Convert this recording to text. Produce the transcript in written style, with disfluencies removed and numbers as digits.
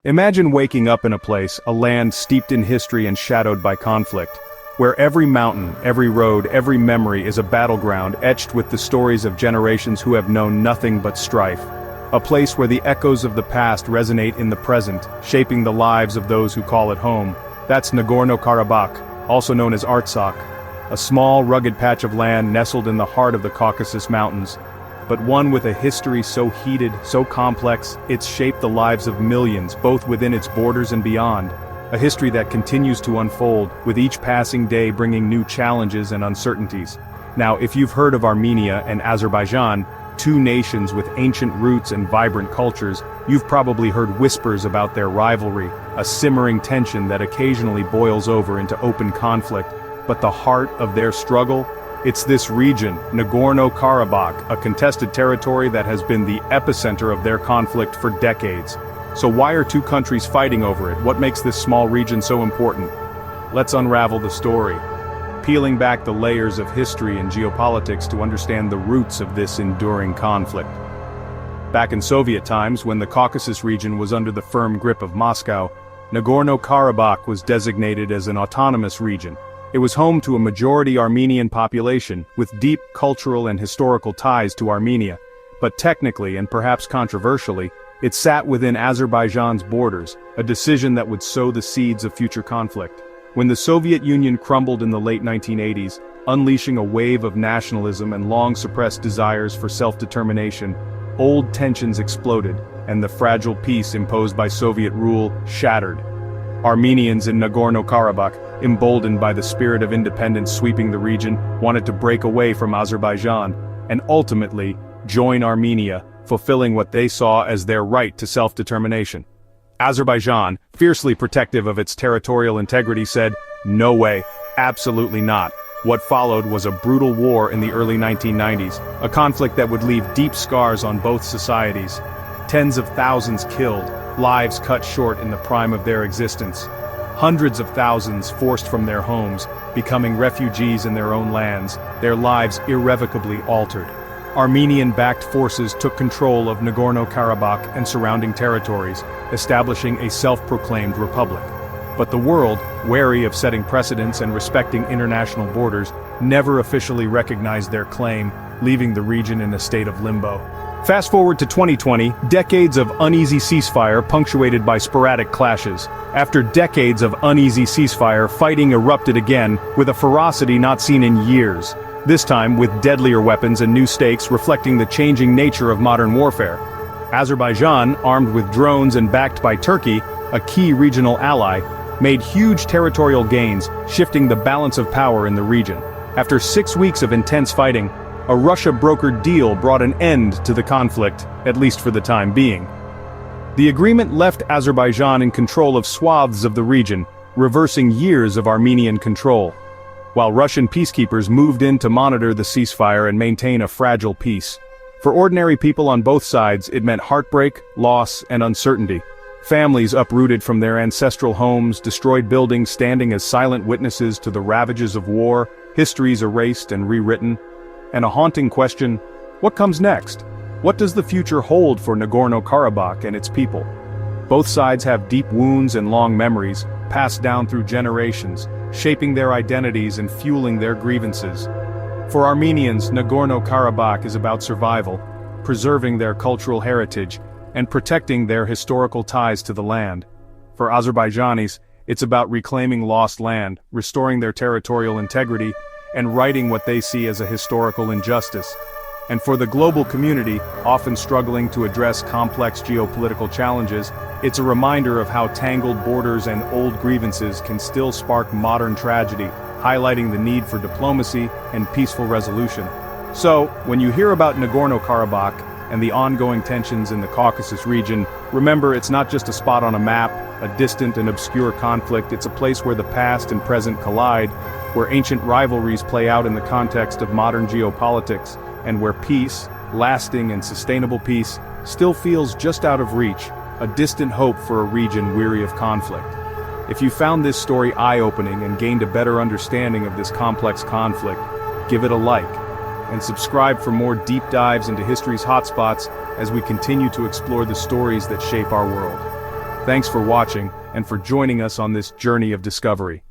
Imagine waking up in a place, a land steeped in history and shadowed by conflict, where every mountain, every road, every memory is a battleground etched with the stories of generations who have known nothing but strife. A place where the echoes of the past resonate in the present, shaping the lives of those who call it home. That's Nagorno-Karabakh, also known as Artsakh, a small, rugged patch of land nestled in the heart of the Caucasus Mountains. But one with a history so heated, so complex, it's shaped the lives of millions, both within its borders and beyond. A history that continues to unfold, with each passing day bringing new challenges and uncertainties. Now, if you've heard of Armenia and Azerbaijan, two nations with ancient roots and vibrant cultures, you've probably heard whispers about their rivalry, a simmering tension that occasionally boils over into open conflict. But the heart of their struggle? It's this region, Nagorno-Karabakh, a contested territory that has been the epicenter of their conflict for decades. So why are two countries fighting over it? What makes this small region so important? Let's unravel the story, peeling back the layers of history and geopolitics to understand the roots of this enduring conflict. Back in Soviet times, when the Caucasus region was under the firm grip of Moscow, Nagorno-Karabakh was designated as an autonomous region. It was home to a majority Armenian population, with deep cultural and historical ties to Armenia. But technically, and perhaps controversially, it sat within Azerbaijan's borders, a decision that would sow the seeds of future conflict. When the Soviet Union crumbled in the late 1980s, unleashing a wave of nationalism and long-suppressed desires for self-determination, old tensions exploded, and the fragile peace imposed by Soviet rule shattered. Armenians in Nagorno-Karabakh, emboldened by the spirit of independence sweeping the region, wanted to break away from Azerbaijan, and ultimately, join Armenia, fulfilling what they saw as their right to self-determination. Azerbaijan, fiercely protective of its territorial integrity, said, "No way, absolutely not." What followed was a brutal war in the early 1990s, a conflict that would leave deep scars on both societies. Tens of thousands killed, lives cut short in the prime of their existence. Hundreds of thousands forced from their homes, becoming refugees in their own lands, their lives irrevocably altered. Armenian-backed forces took control of Nagorno-Karabakh and surrounding territories, establishing a self-proclaimed republic. But the world, wary of setting precedents and respecting international borders, never officially recognized their claim, leaving the region in a state of limbo. Fast forward to 2020, decades of uneasy ceasefire punctuated by sporadic clashes. After decades of uneasy ceasefire, fighting erupted again, with a ferocity not seen in years. This time with deadlier weapons and new stakes reflecting the changing nature of modern warfare. Azerbaijan, armed with drones and backed by Turkey, a key regional ally, made huge territorial gains, shifting the balance of power in the region. After 6 weeks of intense fighting, a Russia-brokered deal brought an end to the conflict, at least for the time being. The agreement left Azerbaijan in control of swaths of the region, reversing years of Armenian control, while Russian peacekeepers moved in to monitor the ceasefire and maintain a fragile peace. For ordinary people on both sides, it meant heartbreak, loss, and uncertainty. Families uprooted from their ancestral homes, destroyed buildings standing as silent witnesses to the ravages of war, histories erased and rewritten. And a haunting question: what comes next? What does the future hold for Nagorno-Karabakh and its people? Both sides have deep wounds and long memories, passed down through generations, shaping their identities and fueling their grievances. For Armenians, Nagorno-Karabakh is about survival, preserving their cultural heritage, and protecting their historical ties to the land. For Azerbaijanis, it's about reclaiming lost land, restoring their territorial integrity, and righting what they see as a historical injustice. And for the global community, often struggling to address complex geopolitical challenges, it's a reminder of how tangled borders and old grievances can still spark modern tragedy, highlighting the need for diplomacy and peaceful resolution. So, when you hear about Nagorno-Karabakh and the ongoing tensions in the Caucasus region, remember it's not just a spot on a map, a distant and obscure conflict. It's a place where the past and present collide, where ancient rivalries play out in the context of modern geopolitics, and where peace, lasting and sustainable peace, still feels just out of reach, a distant hope for a region weary of conflict. If you found this story eye-opening and gained a better understanding of this complex conflict, give it a like, and subscribe for more deep dives into history's hotspots as we continue to explore the stories that shape our world. Thanks for watching, and for joining us on this journey of discovery.